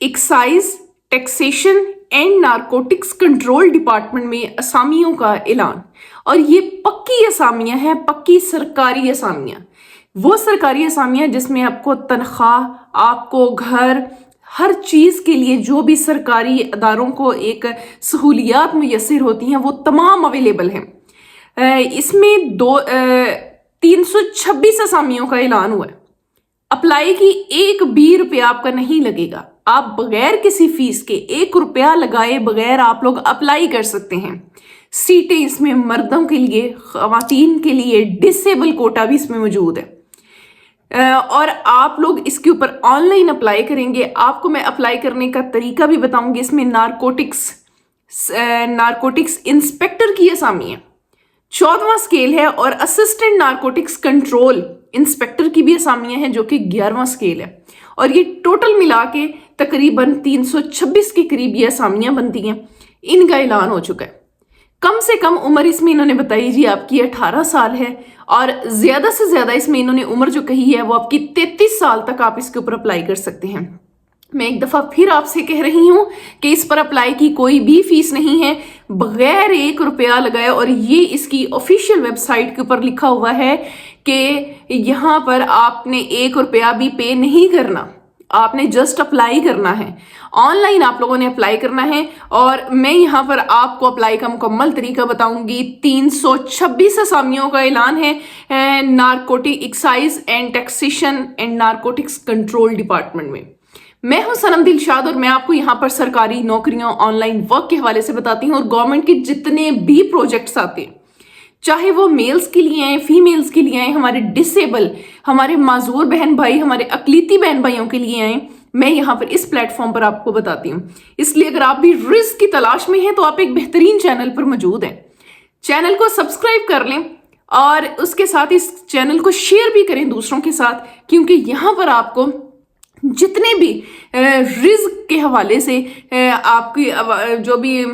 Excise, taxation and narcotics control department में असामियों का ऐलान। और ये पक्की असामियां हैं, पक्की सरकारी असामियां, वो सरकारी असामियां जिसमें आपको तनख्वाह, आपको घर, हर चीज के लिए जो भी सरकारी अदारों को एक सहूलियात मुयस्सर होती हैं वो तमाम अवेलेबल हैं। इसमें 326 असामियों का ऐलान हुआ है। अप्लाई की 1 भी रुपया आपका नहीं लगेगा। आप बगैर किसी फीस के 1 रुपया लगाए बगैर आप लोग अप्लाई कर सकते हैं। सीटें इसमें मर्दों के लिए, खवातीन के लिए, डिसेबल कोटा भी इसमें मौजूद है। और आप लोग इसके ऊपर ऑनलाइन अप्लाई करेंगे। आपको मैं अप्लाई करने का तरीका भी बताऊंगी। इसमें नारकोटिक्स इंस्पेक्टर की असामी है, 14वां स्केल है, और असिस्टेंट नारकोटिक्स कंट्रोल इंस्पेक्टर की भी असामियां हैं जो कि 11वां स्केल है। और ये टोटल मिला के तकरीबन 326 के करीब ये असामियां बनती हैं। इनका ऐलान हो चुका है। कम से कम उम्र इसमें इन्होंने बताई जी आपकी 18 साल है, और ज्यादा से ज्यादा इसमें इन्होंने उम्र जो कही है वो आपकी 33 साल तक आप इसके ऊपर अप्लाई कर सकते हैं। मैं एक दफा फिर आपसे कह रही हूं कि इस पर अप्लाई की कोई भी फीस नहीं है, बगैर 1 रुपया लगाए। और ये इसकी ऑफिशियल वेबसाइट के ऊपर लिखा हुआ है कि यहां पर आपने 1 रुपया भी पे नहीं करना, आपने जस्ट अप्लाई करना है। ऑनलाइन आप लोगों ने अप्लाई करना है, और मैं यहां पर आपको अप्लाई का मुकम्मल तरीका बताऊंगी। 326 असामियों का ऐलान है narcotic excise and taxation and narcotics control department में। मैं हूं सनम दिलशाद, और मैं आपको यहाँ पर सरकारी नौकरियों, ऑनलाइन वर्क के हवाले से बताती हूँ। और गवर्नमेंट के जितने भी प्रोजेक्ट्स आते हैं, चाहे वो मेल्स के लिए आए, फीमेल्स के लिए आए, हमारे डिसेबल, हमारे माजूर बहन भाई, हमारे अकलीती बहन भाइयों के लिए आए, मैं यहाँ पर इस प्लेटफॉर्म पर आपको बताती हूँ। इसलिए अगर आप भी रिस्क की तलाश में हैं तो आप एक बेहतरीन चैनल पर मौजूद हैं। चैनल को सब्सक्राइब कर लें, और उसके साथ इस चैनल को शेयर भी करें दूसरों के साथ, क्योंकि यहाँ पर आपको जितने भी रिस्क के हवाले से आपकी जो भी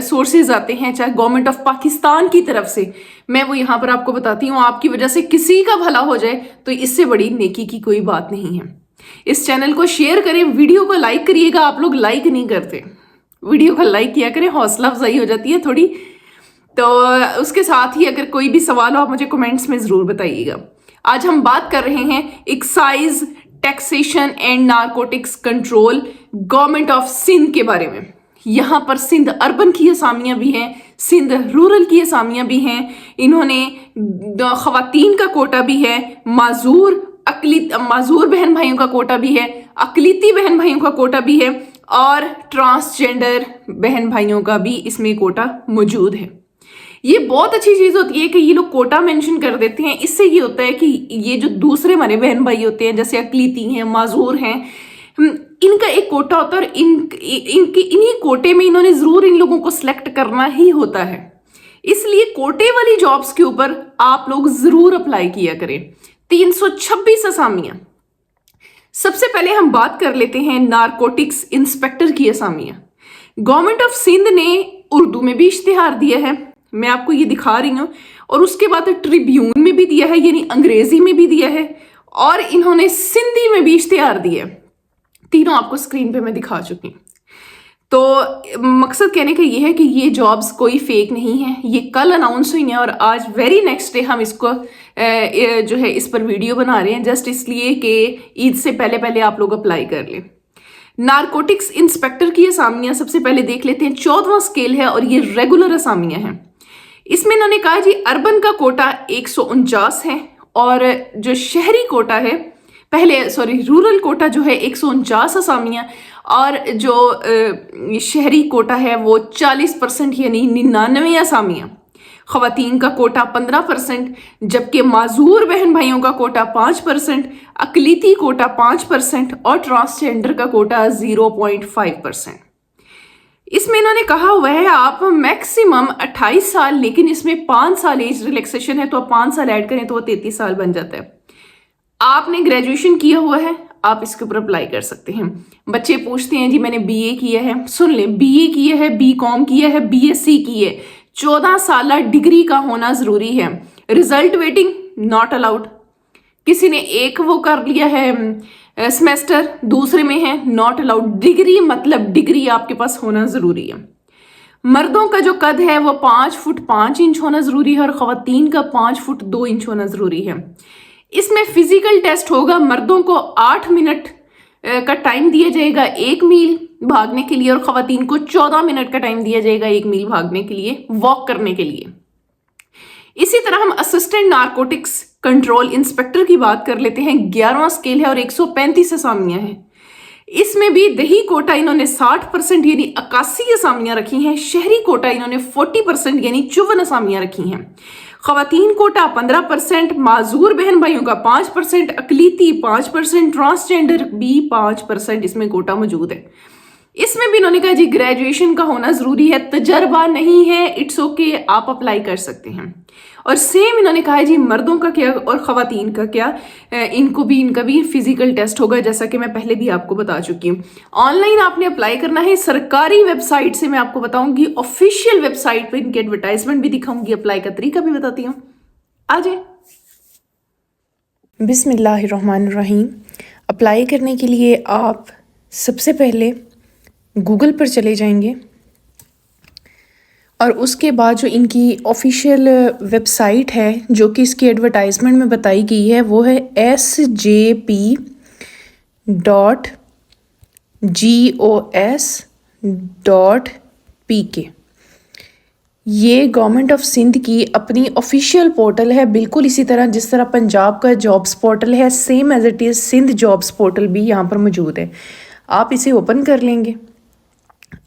सोर्सेज आते हैं, चाहे गवर्नमेंट ऑफ पाकिस्तान की तरफ से, मैं वो यहाँ पर आपको बताती हूँ। आपकी वजह से किसी का भला हो जाए तो इससे बड़ी नेकी की कोई बात नहीं है। इस चैनल को शेयर करें, वीडियो को लाइक करिएगा। आप लोग लाइक नहीं करते, वीडियो को लाइक किया करें, हौसला अफजाई हो जाती है थोड़ी। तो उसके साथ ही अगर कोई भी सवाल हो आप मुझे कमेंट्स में जरूर बताइएगा। आज हम बात कर रहे हैं excise, taxation and narcotics control government of Sindh के बारे में। यहाँ पर सिंध अर्बन की असामियां भी हैं, सिंध रूरल की असामियां भी हैं। इन्होंने खवातीन का कोटा भी है, माजूर बहन भाइयों का कोटा भी है, अकलीती बहन भाइयों का कोटा भी है, और ट्रांसजेंडर बहन भाइयों का भी इसमें कोटा मौजूद है। ये बहुत अच्छी चीज होती है कि ये लोग कोटा मेंशन कर देते हैं। इससे ये होता है कि ये जो दूसरे हमारे बहन भाई होते हैं, जैसे अकलीती हैं, माजूर हैं, इनका एक कोटा होता है, और इन्हीं कोटे में इन्होंने जरूर इन लोगों को सिलेक्ट करना ही होता है। इसलिए कोटे वाली जॉब्स के ऊपर आप लोग जरूर अप्लाई किया करें। 326 असामियां। सबसे पहले हम बात कर लेते हैं नारकोटिक्स इंस्पेक्टर की असामियां। गवर्नमेंट ऑफ सिंध ने उर्दू में भी इश्तिहार दिया है, मैं आपको ये दिखा रही हूं, और उसके बाद ट्रिब्यून में भी दिया है, यानी अंग्रेजी में भी दिया है, और इन्होंने सिंधी में भी इश्तिहार दिया है। तीनों आपको स्क्रीन पे मैं दिखा चुकी हूं। तो मकसद कहने का ये है कि ये जॉब्स कोई फेक नहीं है, ये कल अनाउंस हुई हैं, और आज वेरी नेक्स्ट डे हम इसको जो है इस पर वीडियो बना रहे हैं, जस्ट इसलिए कि ईद से पहले पहले आप लोग अप्लाई कर लें। नारकोटिक्स इंस्पेक्टर की असामियां सबसे पहले देख लेते हैं। 14वां स्केल है, और ये रेगुलर असामियां हैं। इसमें इन्होंने कहा जी अर्बन का कोटा 149 है, और जो शहरी कोटा है, रूरल कोटा जो है 149 असामियां, और जो शहरी कोटा है वो 40% यानी 99 असामियां। खवातीन का कोटा 15%, जबकि माजूर बहन भाइयों का कोटा 5%, अकलीती कोटा 5%, और ट्रांसजेंडर का कोटा 0.5%। इसमें इन्होंने कहा हुआ है आप मैक्सिमम 28 साल, लेकिन इसमें 5 साल एज रिलैक्सेशन है, तो आप 5 साल ऐड करें तो वो 33 साल बन जाता है। आपने ग्रेजुएशन किया हुआ है, आप इसके ऊपर अप्लाई कर सकते हैं। बच्चे पूछते हैं जी मैंने बीए किया है, सुन लें, बीए किया है, बीकॉम किया है, बीएससी की है, 14 साल डिग्री का होना जरूरी है। Result waiting not allowed. किसी ने एक वो कर लिया है सेमेस्टर दूसरे में है, नॉट अलाउड। डिग्री मतलब डिग्री आपके पास होना जरूरी है। मर्दों का जो कद है वो 5 फुट 5 इंच होना जरूरी है और खवातीन का 5 फुट 2 इंच होना जरूरी है। इसमें फिजिकल टेस्ट होगा। मर्दों को 8 मिनट का टाइम दिया जाएगा 1 मील भागने के लिए और खवातीन को 14 मिनट का टाइम दिया जाएगा 1 मील भागने के लिए, वॉक करने के लिए। इसी तरह हम असिस्टेंट नारकोटिक्स कंट्रोल इंस्पेक्टर की बात कर लेते हैं। 11वां स्केल है और 135 असामियां हैं। इसमें भी दही कोटा इन्होंने 60% यानी 81 असामियां रखी हैं। शहरी कोटा इन्होंने 40% यानी 54 असामियां रखी हैं। खवातीन कोटा 15%, माजूर बहन भाइयों का 5%, अकलीती 5%, ट्रांसजेंडर भी 5% इसमें कोटा मौजूद है। इसमें भी इन्होंने कहा जी ग्रेजुएशन का होना जरूरी है, तजर्बा नहीं है, इट्स ओके, आप अप्लाई कर सकते हैं। और सेम इन्होंने कहा है जी मर्दों का क्या और खवातीन का क्या, इनका भी फिजिकल टेस्ट होगा, जैसा कि मैं पहले भी आपको बता चुकी हूँ। ऑनलाइन आपने अप्लाई करना है सरकारी वेबसाइट से, मैं आपको बताऊंगी ऑफिशियल वेबसाइट पर इनकी एडवर्टाइजमेंट भी दिखाऊंगी, अप्लाई का तरीका भी बताती हूँ। आ जाए। बिस्मिल्लाहिर्रहमानिर्रहीम। अप्लाई करने के लिए आप सबसे पहले गूगल पर चले जाएंगे और उसके बाद जो इनकी ऑफिशियल वेबसाइट है जो कि इसकी एडवर्टाइजमेंट में बताई गई है वो है sjp.gos.pk। ये गवर्नमेंट ऑफ सिंध की अपनी ऑफिशियल पोर्टल है, बिल्कुल इसी तरह जिस तरह पंजाब का जॉब्स पोर्टल है, same as it is Sindh jobs portal भी यहाँ पर मौजूद है। आप इसे ओपन कर लेंगे।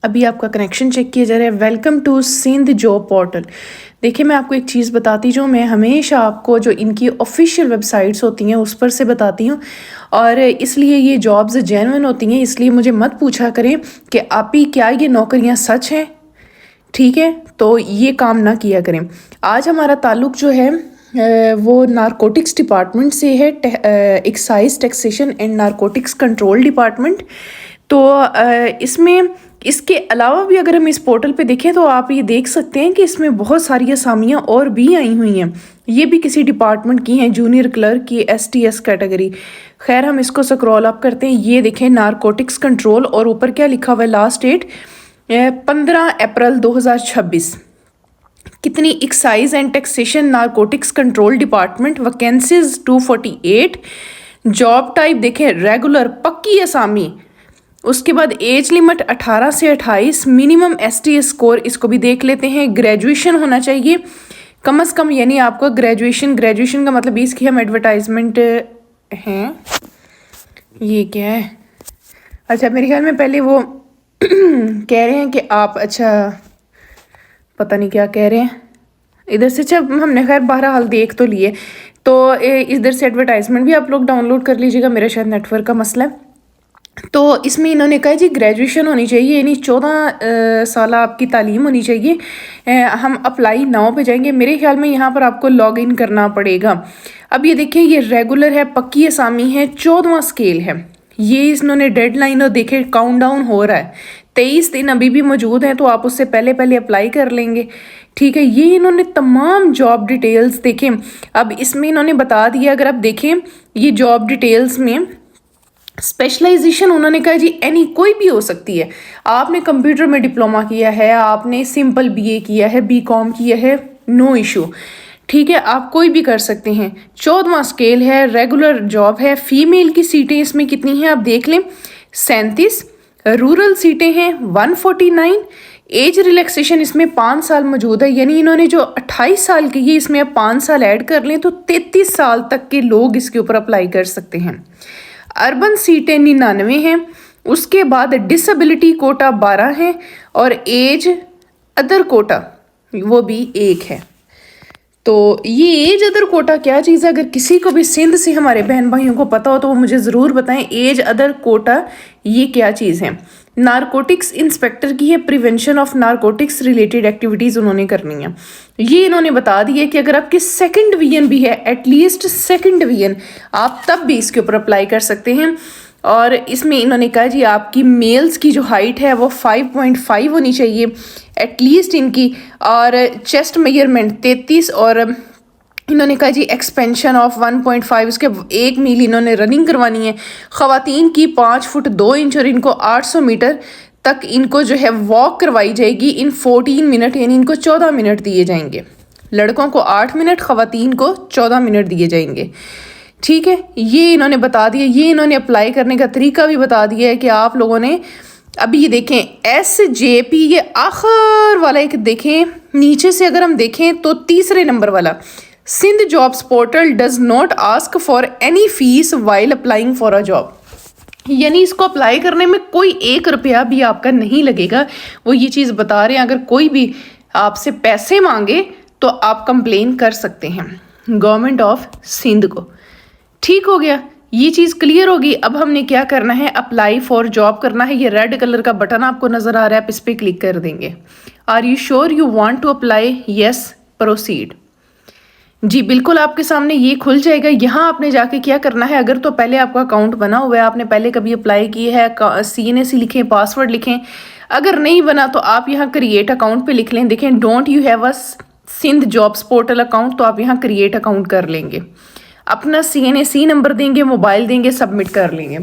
अभी आपका कनेक्शन चेक किया जा रहा है। Welcome to Sindh job portal. देखिए मैं आपको एक चीज़ बताती हूँ, मैं हमेशा आपको जो इनकी ऑफिशियल वेबसाइट्स होती हैं उस पर से बताती हूँ और इसलिए ये जॉब्स जेन्युइन होती हैं, इसलिए मुझे मत पूछा करें कि आप ही क्या ये नौकरियाँ सच हैं, ठीक है, तो ये काम ना किया करें। आज हमारा ताल्लुक़ जो है वो नारकोटिक्स डिपार्टमेंट से है, excise taxation and narcotics control department. तो इसमें इसके अलावा भी अगर हम इस पोर्टल पे देखें तो आप ये देख सकते हैं कि इसमें बहुत सारी असामियाँ और भी आई हुई हैं। ये भी किसी डिपार्टमेंट की हैं, जूनियर क्लर्क की STS कैटेगरी। खैर हम इसको स्क्रॉल अप करते हैं। ये देखें नारकोटिक्स कंट्रोल और ऊपर क्या लिखा हुआ है, लास्ट डेट 15 अप्रैल 2026। कितनी, excise and taxation narcotics control department, vacancies 248। Job type देखें रेगुलर, पक्की असामी। उसके बाद एज लिमिट 18 से 28, मिनिमम STS स्कोर इसको भी देख लेते हैं। ग्रेजुएशन होना चाहिए कम से कम, यानी आपको ग्रेजुएशन का मतलब इसकी हम एडवर्टाइजमेंट हैं। ये क्या है, अच्छा मेरे ख्याल में पहले वो कह रहे हैं कि आप, अच्छा पता नहीं क्या कह रहे हैं इधर से। अच्छा हमने खैर बहरहाल देख तो लिए, तो इधर से एडवर्टाइजमेंट भी आप लोग डाउनलोड कर लीजिएगा, मेरा शायद नेटवर्क का मसला है। तो इसमें इन्होंने कहा जी ग्रेजुएशन होनी चाहिए, यानी 14 साल आपकी तालीम होनी चाहिए। हम अप्लाई नाउ पे जाएंगे। मेरे ख्याल में यहाँ पर आपको लॉग इन करना पड़ेगा। अब ये देखिए ये रेगुलर है, पक्की असामी है, 14वां स्केल है। ये इन्होंने डेडलाइन और देखे काउंट डाउन हो रहा है, 23 दिन अभी भी मौजूद हैं, तो आप उससे पहले अप्लाई कर लेंगे, ठीक है। ये इन्होंने तमाम जॉब डिटेल्स देखें। अब इसमें इन्होंने बता दिया, अगर आप देखें ये जॉब डिटेल्स में स्पेशलाइजेशन उन्होंने कहा जी एनी, कोई भी हो सकती है। आपने कंप्यूटर में डिप्लोमा किया है, आपने सिंपल BA किया है, BCom किया है, नो इशू, ठीक है, आप कोई भी कर सकते हैं। 14वां स्केल है, रेगुलर जॉब है। फीमेल की सीटें इसमें कितनी हैं आप देख लें, 37। रूरल सीटें हैं 149। एज रिलैक्सेशन इसमें 5 साल मौजूद है, यानी इन्होंने जो 28 साल की है इसमें अब 5 साल ऐड कर लें तो 33 साल तक के लोग इसके ऊपर अप्लाई कर सकते हैं। अर्बन सीटें 99 हैं। उसके बाद डिसेबिलिटी कोटा 12 है और एज अदर कोटा वो भी 1 है। तो ये एज अदर कोटा क्या चीज़ है, अगर किसी को भी सिंध से हमारे बहन भाइयों को पता हो तो वो मुझे ज़रूर बताएं, एज अदर कोटा ये क्या चीज़ है। नारकोटिक्स इंस्पेक्टर की है, prevention of narcotics related activities उन्होंने करनी है। ये इन्होंने बता दिया कि अगर आपकी सेकंड डिवीजन भी है, एटलीस्ट सेकंड डिवीजन, आप तब भी इसके ऊपर अप्लाई कर सकते हैं। और इसमें इन्होंने कहा जी आपकी मेल्स की जो हाइट है वो 5.5 होनी चाहिए एटलीस्ट इनकी, और चेस्ट मेजरमेंट 33 और इन्होंने कहा जी एक्सपेंशन ऑफ 1.5 उसके 1 मील इन्होंने रनिंग करवानी है। ख़वातीन की 5 फुट 2 इंच और इनको 800 मीटर तक इनको जो है वॉक करवाई जाएगी इन 14 मिनट, यानी इनको 14 मिनट दिए जाएंगे। लड़कों को 8 मिनट, ख़वातीन को 14 मिनट दिए जाएंगे। ठीक है, ये इन्होंने बता दिया। ये इन्होंने अप्लाई करने का तरीका भी बता दिया है कि आप लोगों ने अभी ये देखें SJP, ये आखिर वाला एक देखें, नीचे से अगर हम देखें तो तीसरे नंबर वाला, Sindh jobs portal does not ask for any fees while applying for a job, यानी इसको अप्लाई करने में कोई 1 रुपया भी आपका नहीं लगेगा। वो ये चीज़ बता रहे हैं, अगर कोई भी आपसे पैसे मांगे तो आप कंप्लेन कर सकते हैं गवर्नमेंट ऑफ सिंध को। ठीक हो गया, ये चीज़ क्लियर होगी। अब हमने क्या करना है, अप्लाई फॉर जॉब करना है। ये रेड कलर का बटन आपको नज़र आ रहा है, आप इस पर क्लिक कर देंगे। Are you sure you want to apply? Yes, proceed. जी बिल्कुल, आपके सामने ये खुल जाएगा। यहाँ आपने जाके क्या करना है, अगर तो पहले आपका अकाउंट बना हुआ है, आपने पहले कभी अप्लाई की है, CNAC लिखें, पासवर्ड लिखें। अगर नहीं बना तो आप यहाँ क्रिएट अकाउंट पे लिख लें। देखें don't you have a Sindh jobs portal account, तो आप यहाँ क्रिएट अकाउंट कर लेंगे, अपना CNAC नंबर देंगे, मोबाइल देंगे, सबमिट कर लेंगे।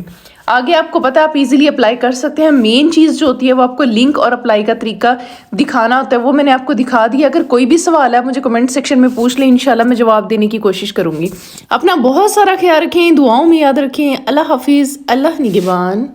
आगे आपको पता है आप इजीली अप्लाई कर सकते हैं। मेन चीज़ जो होती है वो आपको लिंक और अप्लाई का तरीका दिखाना होता है, वो मैंने आपको दिखा दिया। अगर कोई भी सवाल है मुझे कमेंट सेक्शन में पूछ लें, इंशाल्लाह मैं जवाब देने की कोशिश करूँगी। अपना बहुत सारा ख्याल रखें, दुआओं में याद रखें। अल्लाह हाफिज़, अल्लाह निगहबान।